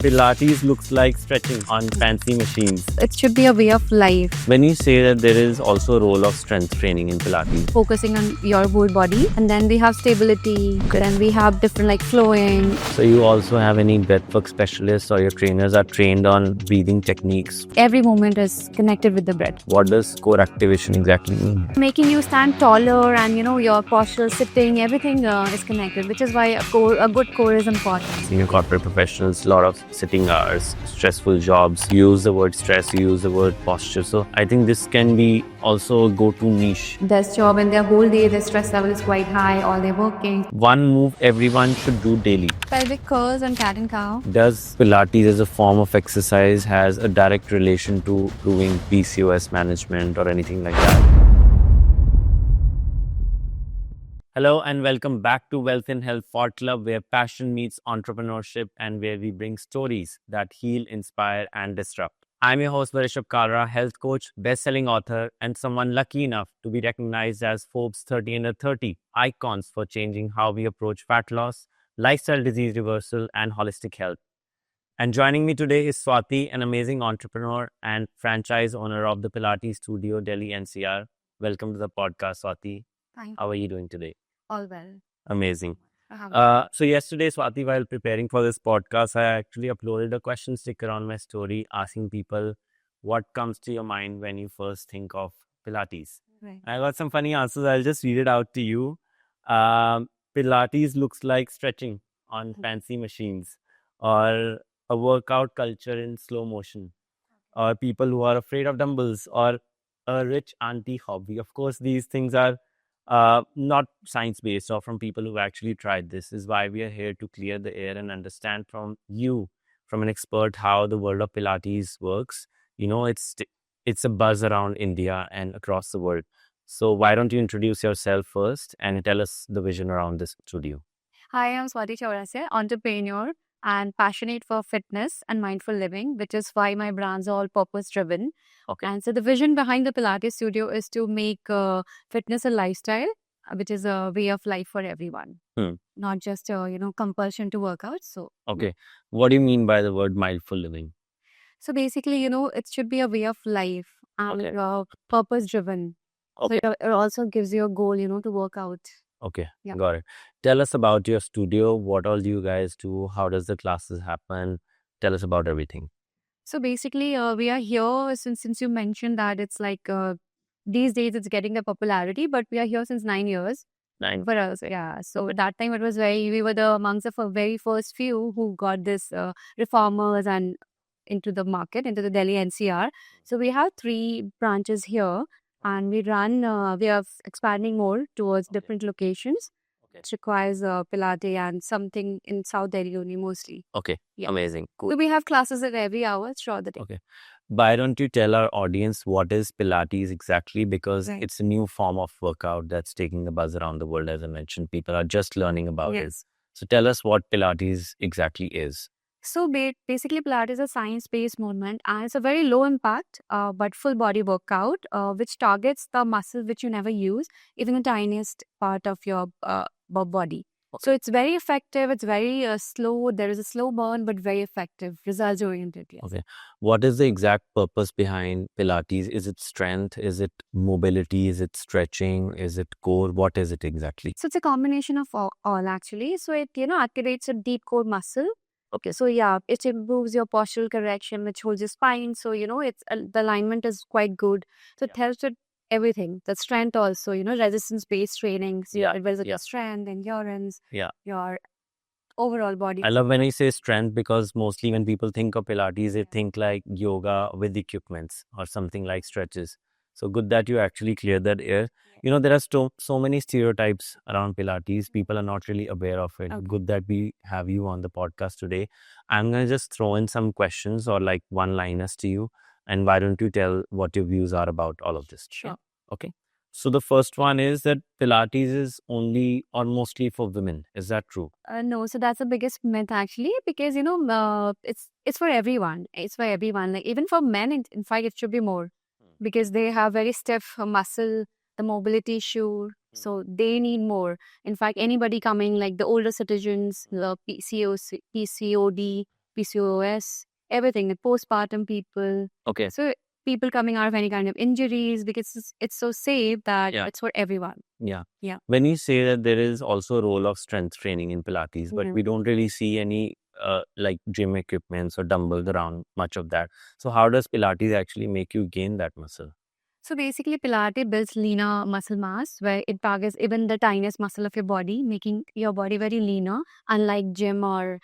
Pilates looks like stretching on fancy machines. It should be a way of life, When you say that there is also a role of strength training in Pilates, focusing on your whole body. And then we have stability. Then we have different like flowing. so you also have any breathwork specialists or your trainers are trained on breathing techniques. Every movement is connected with the breath. What does core activation exactly mean? Making you stand taller and your posture, sitting, everything is connected, which is why a good core is important. Senior corporate professionals, a lot of sitting hours, stressful jobs, you use the word stress, you use the word posture. So I think this can be also a go-to niche. This job and their whole day, their stress level is quite high, or they're working. One move everyone should do daily. Pelvic curls and cat and cow. Does Pilates as a form of exercise has a direct relation to improving PCOS management or anything like that? Hello and welcome back to Wealth and Health Fort Club, where passion meets entrepreneurship and where we bring stories that heal, inspire and disrupt. I'm your host Varishab Kalra, health coach, best-selling author and someone lucky enough to be recognized as Forbes 30 under 30 icons for changing how we approach fat loss, lifestyle disease reversal and holistic health. And joining me today is Swati, an amazing entrepreneur and franchise owner of the Pilates Studio, Delhi NCR. Welcome to the podcast, Swati. Thank you. How are you doing today? All well. Amazing. Uh-huh. So yesterday, Swati, while preparing for this podcast, I actually uploaded a question sticker on my story asking people what comes to your mind when you first think of Pilates. Right. I got some funny answers. I'll just read it out to you. Pilates looks like stretching on fancy machines, or a workout culture in slow motion, or people who are afraid of dumbbells, or a rich auntie hobby. Of course, these things are not science-based or from people who've actually tried. This is why we are here to clear the air and understand from you, from an expert, how the world of Pilates works. You know, it's a buzz around India and across the world. So why don't you introduce yourself first and tell us the vision around this studio? Hi, I'm Swati Chaurasia, entrepreneur and passionate for fitness and mindful living, which is why my brands are all purpose driven. Okay. And so the vision behind the Pilates studio is to make fitness a lifestyle, which is a way of life for everyone, not just compulsion to work out. So Okay. What do you mean by the word mindful living? so basically, it should be a way of life and Okay. purpose driven. Okay. So it also gives you a goal, to work out. Okay, Yeah. got it. Tell us about your studio. What all do you guys do? How does the classes happen? Tell us about everything. So basically, we are here since you mentioned that it's like these days it's getting the popularity, but we are here since 9 years 9. for us. Yeah. So at that time it was we were the amongst the very first few who got this reformers and into the market, into the Delhi NCR. So we have 3 branches here and we are expanding more towards Okay. different locations. Okay. It requires Pilates and something in South Delhi only mostly. Okay, Yeah. amazing. Cool. So we have classes at every hour throughout the day. Okay. Why don't you tell our audience what is Pilates exactly? Because Right. it's a new form of workout that's taking a buzz around the world. As I mentioned, people are just learning about it. Yes. So tell us what Pilates exactly is. So basically, Pilates is a science-based movement, and it's a very low impact, but full body workout, which targets the muscle which you never use, even the tiniest part of your body. So it's very effective. It's very slow. There is a slow burn, but very effective, results oriented. Yes. Okay. What is the exact purpose behind Pilates? Is it strength? Is it mobility? Is it stretching? Is it core? What is it exactly? So it's a combination of all actually. So it activates a deep core muscle. Okay, so yeah, it improves your postural correction, which holds your spine. So it's the alignment is quite good. So it helps with everything. The strength also, resistance based training. So Yeah, it builds yeah. your strength, endurance, Yeah. your overall body. I love when I say strength because mostly when people think of Pilates, they think like yoga with equipments or something like stretches. So good that you actually cleared that air. You know, there are so many stereotypes around Pilates. People are not really aware of it. Okay. Good that we have you on the podcast today. I'm going to just throw in some questions or like one-liners to you. And why don't you tell what your views are about all of this? Sure. Okay. So the first one is that Pilates is only or mostly for women. Is that true? No, so that's the biggest myth actually, because it's for everyone. It's for everyone. Like even for men, in fact, it should be more because they have very stiff muscle, the mobility issue, so they need more. In fact, anybody coming like the older citizens, the PCOD, PCOS, everything, the postpartum people. Okay. So people coming out of any kind of injuries, because it's so safe that Yeah. it's for everyone. Yeah. Yeah. When you say that there is also a role of strength training in Pilates, but Mhm. we don't really see any like gym equipments or dumbbells around, much of that. So how does Pilates actually make you gain that muscle? So basically, Pilates builds leaner muscle mass, where it targets even the tiniest muscle of your body, making your body very leaner, unlike gym or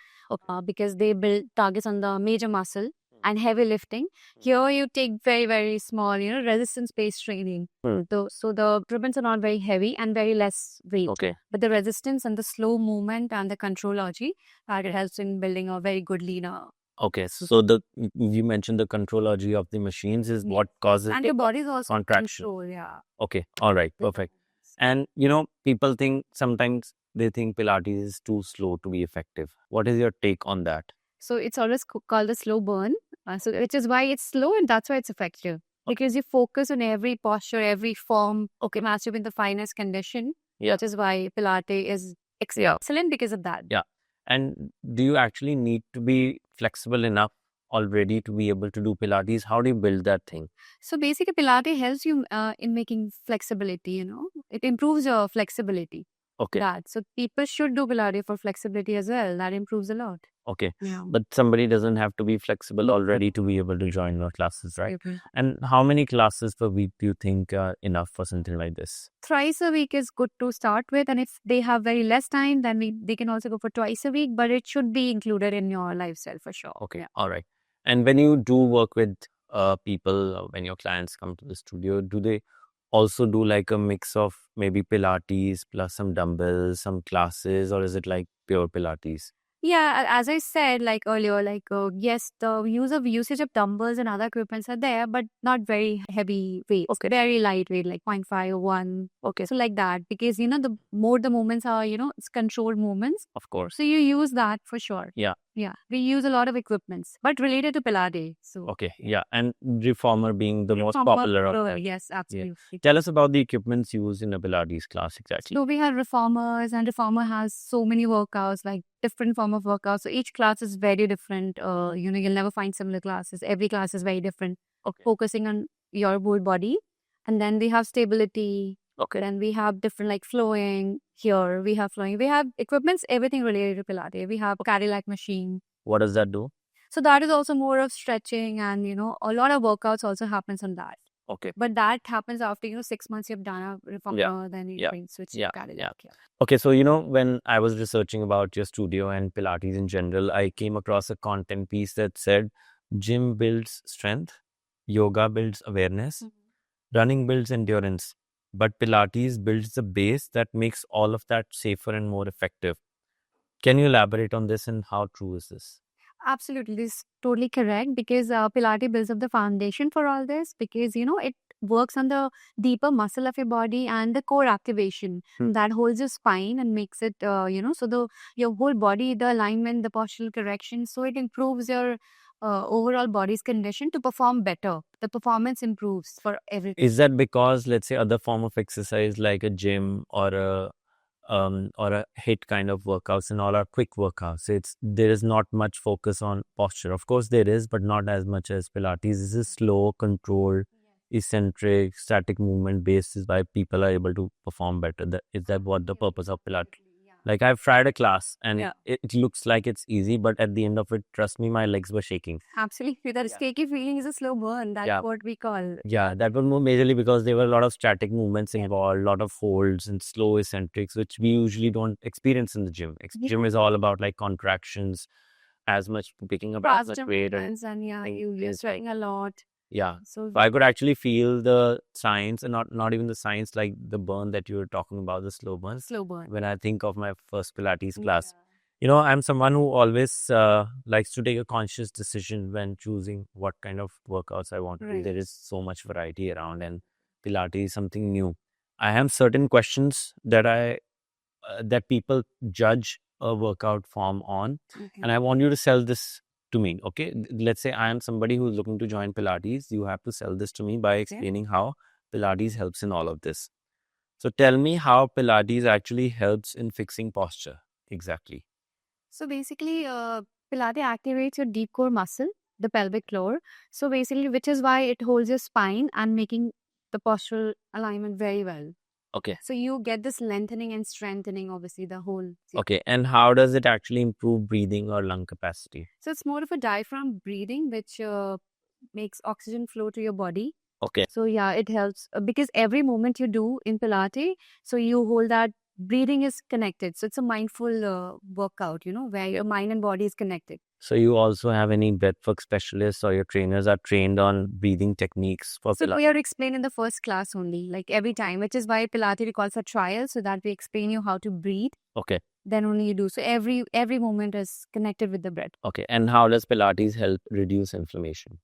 because they build targets on the major muscle and heavy lifting. Here you take very, very small, resistance-based training. Hmm. So the equipments are not very heavy and very less weight. Okay. But the resistance and the slow movement and the contrology, it helps in building a very good leaner. Okay. So you mentioned the contrology of the machines is what causes And your body is also contraction. control, yeah. Okay. All right. Perfect. And people think sometimes they think Pilates is too slow to be effective. What is your take on that? So it's always called the slow burn. So which is why it's slow and that's why it's effective. Because you focus on every posture, every form. Okay, master in the finest condition. Yeah. That is why Pilates is excellent because of that. Yeah. And do you actually need to be flexible enough already to be able to do Pilates? How do you build that thing? So basically, Pilates helps you in making flexibility. It improves your flexibility. Okay. So people should do Pilates for flexibility as well. That improves a lot. Okay. Yeah. But somebody doesn't have to be flexible already to be able to join your classes, right? Okay. And how many classes per week do you think are enough for something like this? Thrice a week is good to start with, and if they have very less time, then they can also go for twice a week, but it should be included in your lifestyle for sure. Okay. Yeah. All right. And when you do work with people, when your clients come to the studio, do they also do like a mix of maybe Pilates plus some dumbbells, some classes, or is it like pure Pilates? Yeah, as I said like earlier, yes, the usage of dumbbells and other equipments are there, but not very heavy weights. Okay. Very lightweight, like 0.5 or 1. Okay. So like that, because the more the movements are, it's controlled movements. Of course. So you use that for sure. Yeah. Yeah. We use a lot of equipments, but related to Pilates. So Okay. Yeah. And reformer being the most popular of that. Yes, absolutely. Tell us about the equipments used in a Pilates class exactly. So we have reformers, and reformer has so many workouts, like different form of workouts. So each class is very different. You'll never find similar classes. Every class is very different. Okay. Focusing on your whole body. And then we have stability. Okay. Then we have different like flowing. Here we have flowing. We have equipments, everything related to Pilates. We have Cadillac machine. What does that do? So that is also more of stretching, and a lot of workouts also happens on that. Okay. But that happens after 6 months you've done a reformer, then you can switch to Cadillac. Yeah. Okay, so when I was researching about your studio and Pilates in general, I came across a content piece that said gym builds strength, yoga builds awareness, running builds endurance, but Pilates builds the base that makes all of that safer and more effective. Can you elaborate on this and how true is this? Absolutely, this is totally correct, because Pilates builds up the foundation for all this, because it works on the deeper muscle of your body and the core activation that holds your spine and makes it so your whole body, the alignment, the postural correction, so it improves your overall body's condition to perform better. The performance improves for everything. Is that because, let's say, other form of exercise like a gym or a HIIT kind of workouts and all are quick workouts? There is not much focus on posture. Of course there is, but not as much as Pilates. This is slow, controlled, eccentric, static movement based is why people are able to perform better. Is that what the purpose of Pilates? Like I've tried a class and it looks like it's easy, but at the end of it, trust me, my legs were shaking. Absolutely. That shaky feeling is a slow burn. That's what we call. Yeah, that was more majorly because there were a lot of static movements involved, a lot of holds and slow eccentrics, which we usually don't experience in the gym. Gym is all about like contractions, as much picking up as much weight. And you're sweating a lot. Yeah. So I could actually feel the signs, and not even the signs, like the burn that you were talking about, the slow burn. Slow burn. When I think of my first Pilates class. I'm someone who always likes to take a conscious decision when choosing what kind of workouts I want to do. There is so much variety around, and Pilates is something new. I have certain questions that that people judge a workout form on, and I want you to sell this to me. Okay, let's say I am somebody who's looking to join Pilates. You have to sell this to me by explaining how Pilates helps in all of this. So tell me how Pilates actually helps in fixing posture exactly. So basically, Pilates activates your deep core muscle, the pelvic floor. So basically, which is why it holds your spine and making the postural alignment very well. Okay. So you get this lengthening and strengthening, obviously, the whole. Okay. And how does it actually improve breathing or lung capacity? So it's more of a diaphragm breathing, which makes oxygen flow to your body. Okay. So yeah, it helps because every movement you do in Pilates, so you hold that breathing is connected. So it's a mindful workout, where your mind and body is connected. So you also have any breathwork specialists or your trainers are trained on breathing techniques for So Pilates? we are explained in the first class only, like every time, which is why Pilates we call for trial, so that we explain you how to breathe. Okay. Then only you do. So every movement is connected with the breath. Okay. And how does Pilates help reduce inflammation?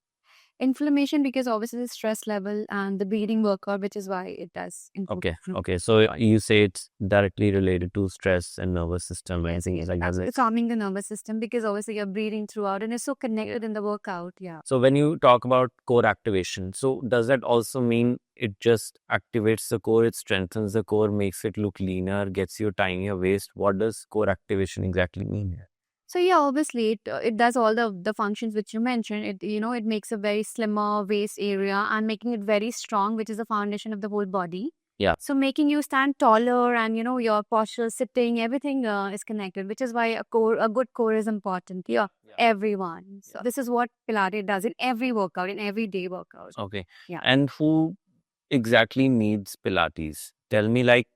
Inflammation, because obviously the stress level and the breathing workout, which is why it does improve. Okay. Okay. So you say it's directly related to stress and nervous system and Yes, things yes. like that. Absolutely calming the nervous system, because obviously you're breathing throughout and it's so connected in the workout. Yeah. So when you talk about core activation, so does that also mean it just activates the core, it strengthens the core, makes it look leaner, gets you tinier waist? What does core activation exactly mean here? So yeah, obviously it does all the functions which you mentioned. It makes a very slimmer waist area and making it very strong, which is the foundation of the whole body. Yeah. So making you stand taller and your posture, sitting, everything is connected, which is why a good core is important. Yeah. Everyone. So this is what Pilates does in every workout, in every day workout. Okay. Yeah. And who exactly needs Pilates? Tell me like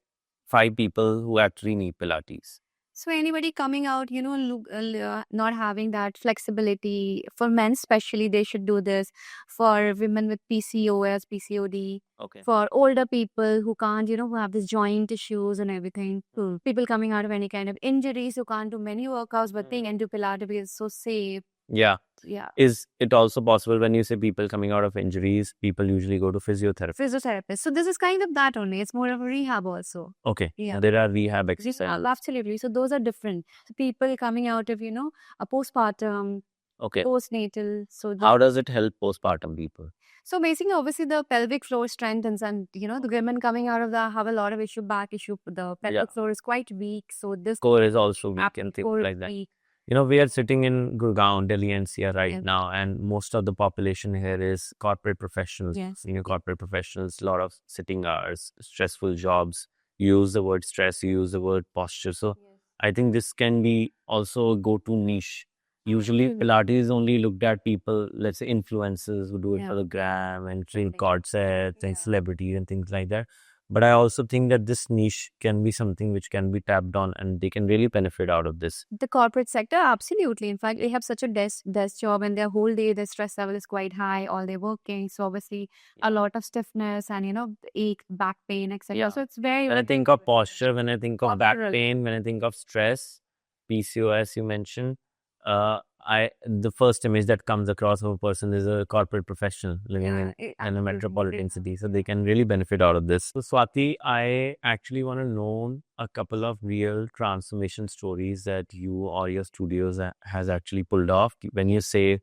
5 people who actually need Pilates. So anybody coming out, not having that flexibility, for men especially, they should do this. For women with PCOS, PCOD, Okay. for older people who can't, who have this joint issues and everything. People coming out of any kind of injuries who can't do many workouts, but being into Pilates is so safe. Yeah. Yeah. Is it also possible when you say people coming out of injuries, people usually go to physiotherapy? Physiotherapist. So this is kind of that only. It's more of a rehab also. Okay. Yeah. There are rehab Yeah, exercises. absolutely. So those are different. So people coming out of, a postpartum, Okay. postnatal. So How does it help postpartum people? So basically, obviously, the pelvic floor strengthens, and the women coming out of that have a lot of back issue. The pelvic floor is quite weak, so this Core is also weak and things core like that. weak. We are sitting in Gurgaon, Delhi NCR right Yeah. now, and most of the population here is corporate professionals, Yes. senior corporate professionals, a lot of sitting hours, stressful jobs. You use the word stress, you use the word posture. So I think this can be also a go-to niche. Usually Pilates is only looked at people, let's say influencers who do it for the gram and train cord sets and celebrities and things like that. But I also think that this niche can be something which can be tapped on and they can really benefit out of this. The corporate sector, absolutely. In fact, they have such a desk job, and their whole day, their stress level is quite high. All day working, so obviously a lot of stiffness and ache, back pain, etc. Yeah. So it's very. When I think of posture, when I think of back Postural. pain, when I think of stress, PCOS you mentioned, the first image that comes across of a person is a corporate professional living in a metropolitan city. So they can really benefit out of this. So Swati, I actually want to know a couple of real transformation stories that you or your studios has actually pulled off. When you say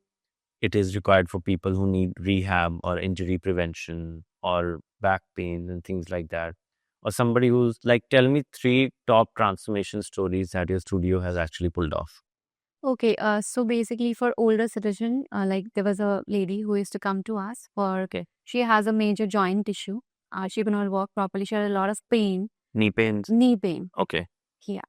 it is required for people who need rehab or injury prevention or back pain and things like that. Or somebody who's like, tell me 3 top transformation stories that your studio has actually pulled off. Okay, so basically for older citizen, like there was a lady who used to come to us for, she has a major joint issue. She could not walk properly. She had a lot of pain. Knee pains? Knee pain. Okay. Yeah.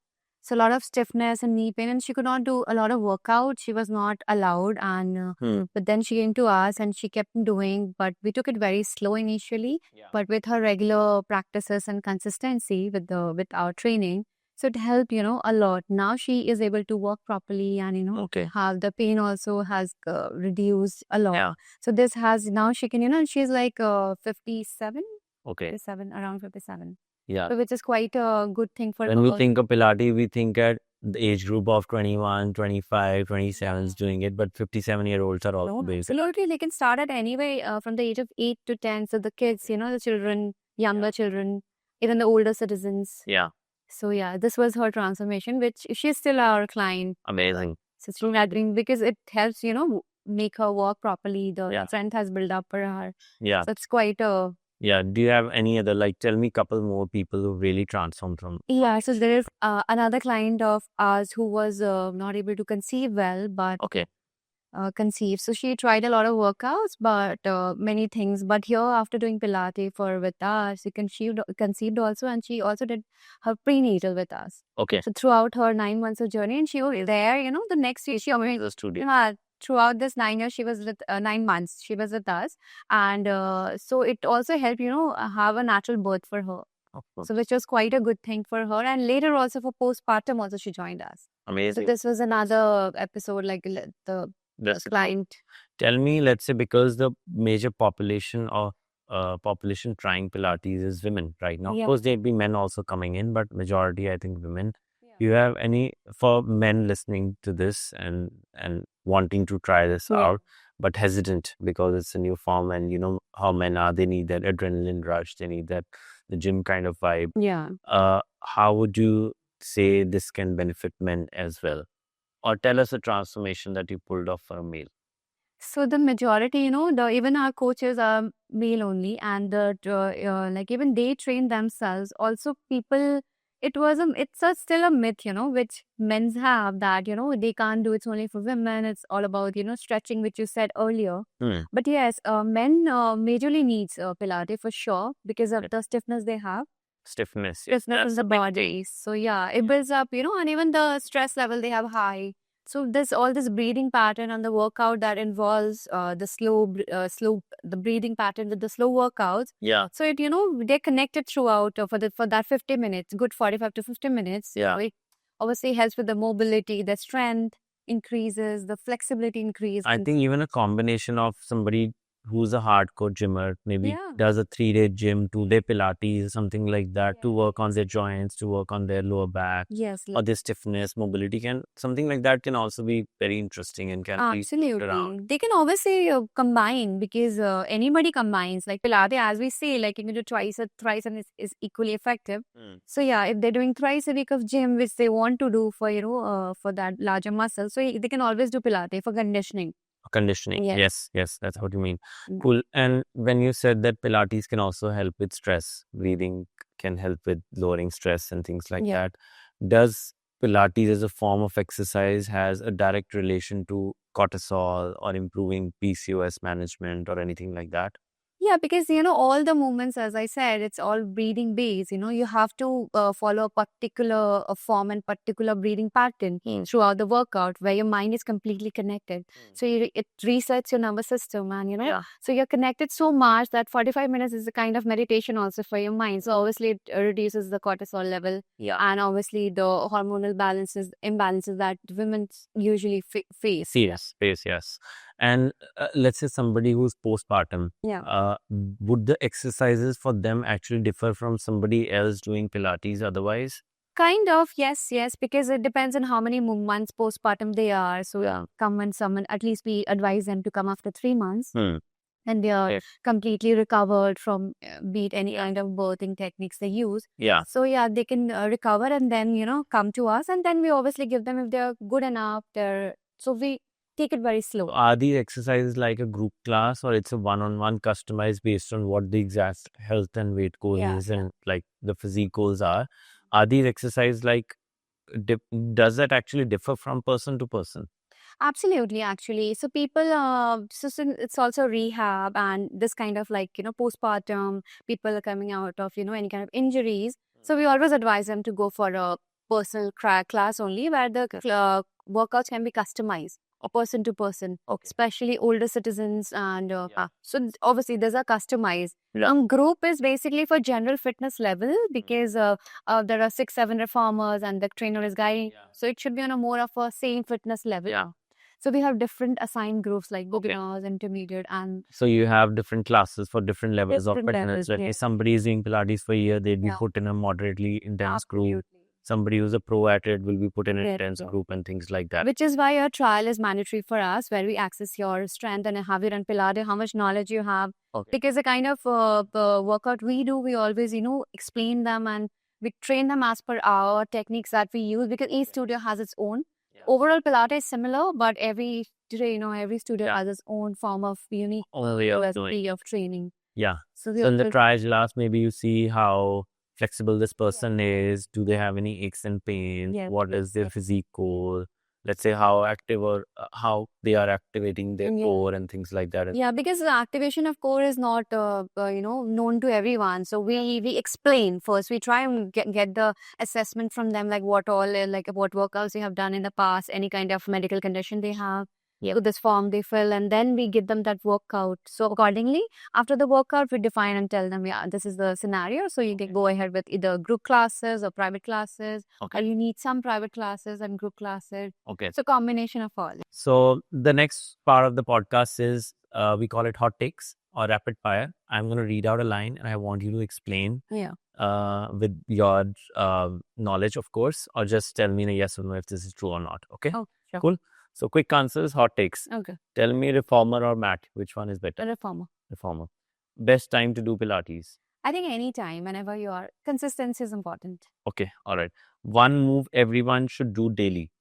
So a lot of stiffness and knee pain, and she could not do a lot of workout. She was not allowed, and but then she came to us and she kept doing. But we took it very slow initially. But with her regular practices and consistency with our training, so it helped a lot. Now she is able to walk properly, and have the pain also has reduced a lot. Yeah. So this has now she can she's like 57. Okay. 57, around 57. Yeah. So which is quite a good thing for When we think of Pilates, we think at the age group of 21, 25, 27 is doing it, but 57-year-olds are also doing it. Absolutely, they can start at anyway from the age of 8 to 10. So the kids, the children, younger children, even the older citizens. Yeah. So yeah, this was her transformation, which she's still our client. Amazing. So she's gathering because it helps, make her walk properly. The strength has built up for her. Yeah. So it's quite a Yeah. Do you have any other, like, tell me a couple more people who really transformed from? Yeah, so there is another client of ours who was not able to conceive well, but Okay. conceive. So she tried a lot of workouts, but many things. But here, after doing Pilates for with us, she conceived also, and she also did her prenatal with us. Okay. So throughout her 9 months of journey, and she was there, the next year, The studio. throughout this 9 years, she was with 9 months, she was with us. And so it also helped, have a natural birth for her. Of course. So which was quite a good thing for her. And later also for postpartum also she joined us. So Amazing. this was another episode, like the That's client. Tell me, let's say, because the major population or population trying Pilates is women right now. Yeah. Of course, there'd be men also coming in, but majority, I think, women. Yeah. Do you have any for men listening to this and wanting to try this Yeah. out, but hesitant because it's a new form, and you know how men are, they need that adrenaline rush, they need that the gym kind of vibe. Yeah. How would you say this can benefit men as well? Or tell us a transformation that you pulled off for a male. So the majority, even our coaches are male only, and like even they train themselves. Also, people, still a myth, which men's have that they can't do. It's only for women. It's all about stretching, which you said earlier. But yes, men majorly needs Pilates for sure because of the stiffness they have. Stiffness. Stiffness in the body. So yeah, it builds up, and even the stress level they have high. So this all this breathing pattern and the workout that involves the breathing pattern with the slow workouts. Yeah. So it they're connected throughout for that 50 minutes, good 45 to 50 minutes. Yeah. So it obviously helps with the mobility, the strength increases, the flexibility increases. I think even a combination of somebody who's a hardcore gymmer, maybe does a 3-day gym, 2-day Pilates, something like that, to work on their joints, to work on their lower back, or their stiffness, mobility, something like that can also be very interesting and can be absolutely. They can obviously combine because anybody combines. Like Pilates, as we say, like you can do twice or thrice and is equally effective. So yeah, if they're doing thrice a week of gym, which they want to do for for that larger muscle, so they can always do Pilates for conditioning. Conditioning. Yes, that's what you mean. Cool. And when you said that Pilates can also help with stress, breathing can help with lowering stress and things like that. Does Pilates as a form of exercise has a direct relation to cortisol or improving PCOS management or anything like that? Yeah, because all the movements, as I said, it's all breathing based. You have to follow a particular form and particular breathing pattern throughout the workout, where your mind is completely connected. So it resets your nervous system, and so you're connected so much that 45 minutes is a kind of meditation also for your mind. So obviously it reduces the cortisol level, and obviously the hormonal imbalances that women usually face. Yes. And let's say somebody who's postpartum, would the exercises for them actually differ from somebody else doing Pilates otherwise? Kind of, yes, because it depends on how many months postpartum they are. So come when someone, at least we advise them to come after 3 months. And they are completely recovered from be it any kind of birthing techniques they use. So they can recover and then come to us, and then we obviously give them if they're good enough. So we take it very slow. Are these exercises like a group class, or it's a one-on-one customized based on what the exact health and weight goal is and like the physique goals are? Are these exercises like, does that actually differ from person to person? Absolutely, actually. So people, it's also rehab and this kind of like, postpartum, people are coming out of, any kind of injuries. So we always advise them to go for a personal class only, where the workouts can be customized or person to person, especially older citizens. And so obviously these are customized. Group is basically for general fitness level because there are 6-7 reformers and the trainer is guiding. So it should be on a more of a same fitness level. So we have different assigned groups like beginners, intermediate, and so you have different classes for different levels of fitness. If somebody is doing Pilates for a year, they'd be put in a moderately intense group. Somebody who's a pro at it will be put in an intense group and things like that. Which is why your trial is mandatory for us, where we access your strength and have you run Pilates, how much knowledge you have. Because the kind of workout we do, we always, explain them and we train them as per our techniques that we use, because each studio has its own. Overall, Pilates is similar, but every studio has its own form of unique way of training. Yeah. So So in the the triage last, maybe you see how flexible this person is. Do they have any aches and pains? Yes, What yes, is their yes. physique core? Let's say how active or how they are activating their Yeah. core and things like that. Yeah, because the activation of core is not, known to everyone. So we explain first. We try and get the assessment from them, like what all, like what workouts they have done in the past, any kind of medical condition they have. Yeah. So this form they fill, and then we give them that workout. So accordingly, after the workout, we define and tell them, yeah, this is the scenario. So you can go ahead with either group classes or private classes, or Okay. you need some private classes and group classes. Okay. So combination of all. So the next part of the podcast is we call it hot takes or rapid fire. I'm going to read out a line and I want you to explain Yeah. with your knowledge, of course, or just tell me in a yes or no if this is true or not. Okay. Oh, sure. Cool. So quick answers, hot takes. Okay. Tell me reformer or mat. Which one is better? A reformer. Reformer. Best time to do Pilates. I think anytime, whenever you are, consistency is important. Okay. All right. One move everyone should do daily.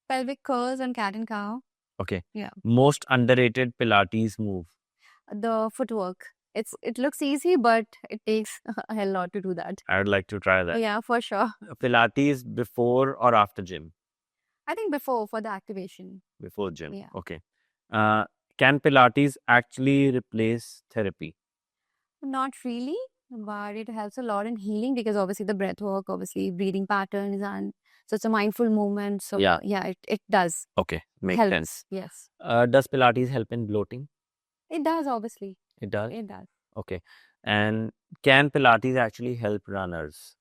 Pelvic curls and cat and cow. Okay. Yeah. Most underrated Pilates move. The footwork. It looks easy, but it takes a hell lot to do that. I would like to try that. Yeah, for sure. Pilates before or after gym? I think before for the activation. Before gym. Yeah. Okay. Can Pilates actually replace therapy? Not really, but it helps a lot in healing because obviously the breath work, obviously breathing patterns, and so it's a mindful movement. So Yeah. it does. Okay. Makes Helps. sense. Yes. Does Pilates help in bloating? It does, obviously. It does. It does. Okay. And can Pilates actually help runners?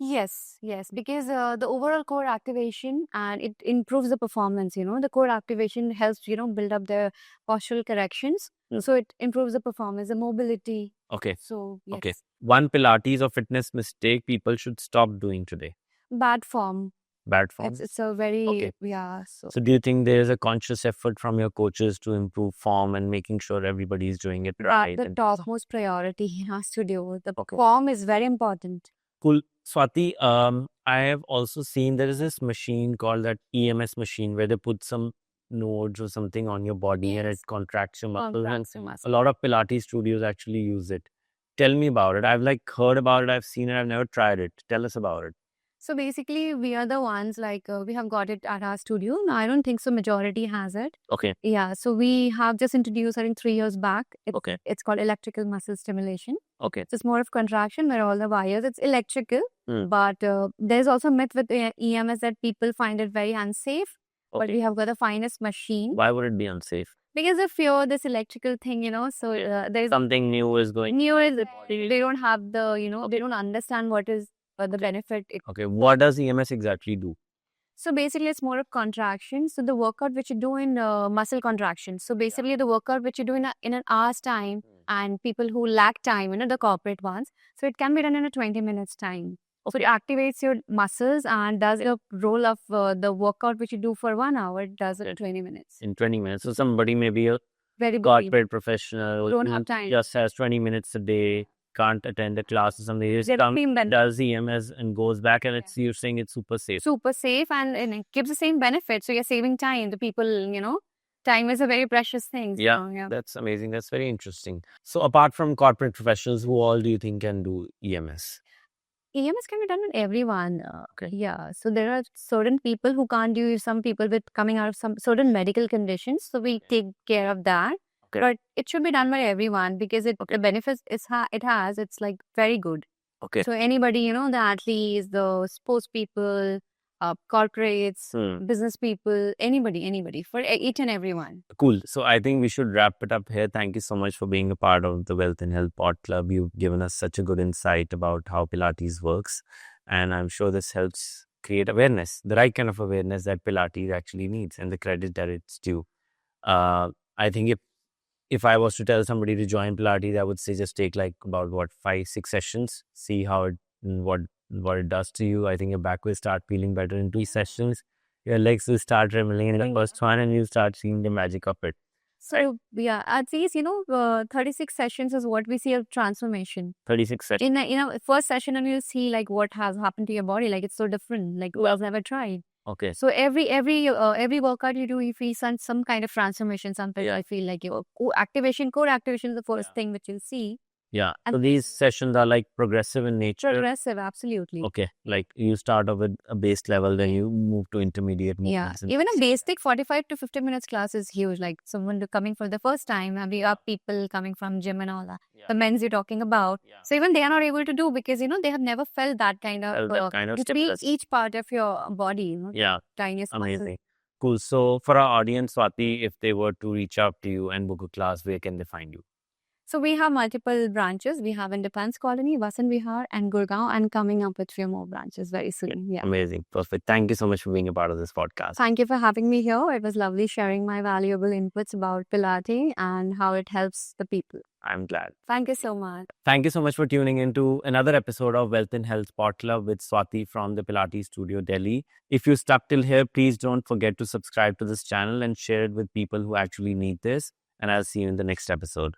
Yes, because the overall core activation and it improves the performance. The core activation helps, build up the postural corrections. Mm. So it improves the performance, the mobility. Okay. So, yes. Okay. One Pilates or fitness mistake people should stop doing today. Bad form. Bad form. It's a very, Okay. yeah. So do you think there is a conscious effort from your coaches to improve form and making sure everybody is doing it right? The and- topmost priority he has to do. The Okay. form is very important. Cool. Swati, I have also seen there is this machine called that EMS machine where they put some nodes or something on your body and it Yes. contracts your muscles. Contracts And your a muscle. lot of Pilates studios actually use it. Tell me about it. I've heard about it. I've seen it. I've never tried it. Tell us about it. So basically, we are the ones we have got it at our studio. No, I don't think so. Majority has it. Okay. Yeah, so we have just introduced, I think, 3 years back. Okay. It's called electrical muscle stimulation. Okay. So it's more of contraction where all the wires, it's electrical. Hmm. But there's also a myth with the EMS that people find it very unsafe. But Okay. we have got the finest machine. Why would it be unsafe? Because of fear, this electrical thing, so there's Something new is going. new is they don't have the, they don't understand what is the benefit. Okay. What does EMS exactly do? So basically, it's more of contraction. So the workout which you do in muscle contraction. So basically, the workout which you do in an hour's time, and people who lack time, the corporate ones. So it can be done in a 20 minutes time. So it activates your muscles and does the role of the workout which you do for 1 hour, it does it in 20 minutes. In 20 minutes. So somebody may be a Very busy. corporate professional Don't who have time. just has 20 minutes a day, can't attend a class or something. He just They're comes, same benefit. does EMS and goes back, and it's you're saying it's super safe. Super safe and it gives the same benefit. So you're saving time. The people, time is a very precious thing. So, Yeah. That's amazing. That's very interesting. So apart from corporate professionals, who all do you think can do EMS? EMS can be done with everyone. Okay. Yeah. So there are certain people who can't do, some people with coming out of some certain medical conditions. So we take care of that. Okay. But it should be done by everyone because the benefits it has, it's very good. Okay. So anybody, the athletes, the sports people, corporates, business people, anybody, for each and everyone. Cool. So I think we should wrap it up here. Thank you so much for being a part of the Wealth and Health Pod Club. You've given us such a good insight about how Pilates works. And I'm sure this helps create awareness, the right kind of awareness that Pilates actually needs and the credit that it's due. I think if I was to tell somebody to join Pilates, I would say just take about 5-6 sessions, see how what it does to you. I think your back will start feeling better in 2 sessions. Your legs will start trembling in the first one, and you start seeing the magic of it. So yeah, at least 36 sessions is what we see of transformation. 36 sessions. In a first session, and you'll see what has happened to your body. It's so different. Who else never tried. Okay. So every workout you do, you feel some kind of transformation. Sometimes Yeah. I feel like your core activation is the first Yeah. thing which you'll see. Yeah. And So these sessions are like progressive in nature. Progressive, absolutely. Okay. Like you start off with a base level, then you move to intermediate Yeah, movements. and even a things. basic 45 to 50 minutes class is huge. Like someone coming for the first time, and we have people coming from gym and all that. Yeah. The men's you're talking about. Yeah. So even they are not able to do because they have never felt that kind of That kind of you feel stimulus. each part of your body, Yeah. tiniest muscle. Amazing. Cool. So for our audience, Swati, if they were to reach out to you and book a class, where can they find you? So we have multiple branches. We have Independence Colony, Vasant Vihar, and Gurgaon, and coming up with few more branches very soon. Yeah. Amazing. Perfect. Thank you so much for being a part of this podcast. Thank you for having me here. It was lovely sharing my valuable inputs about Pilates and how it helps the people. I'm glad. Thank you so much. Thank you so much for tuning in to another episode of Wealth and Health Spot Club with Swati from the Pilates Studio, Delhi. If you stuck till here, please don't forget to subscribe to this channel and share it with people who actually need this. And I'll see you in the next episode.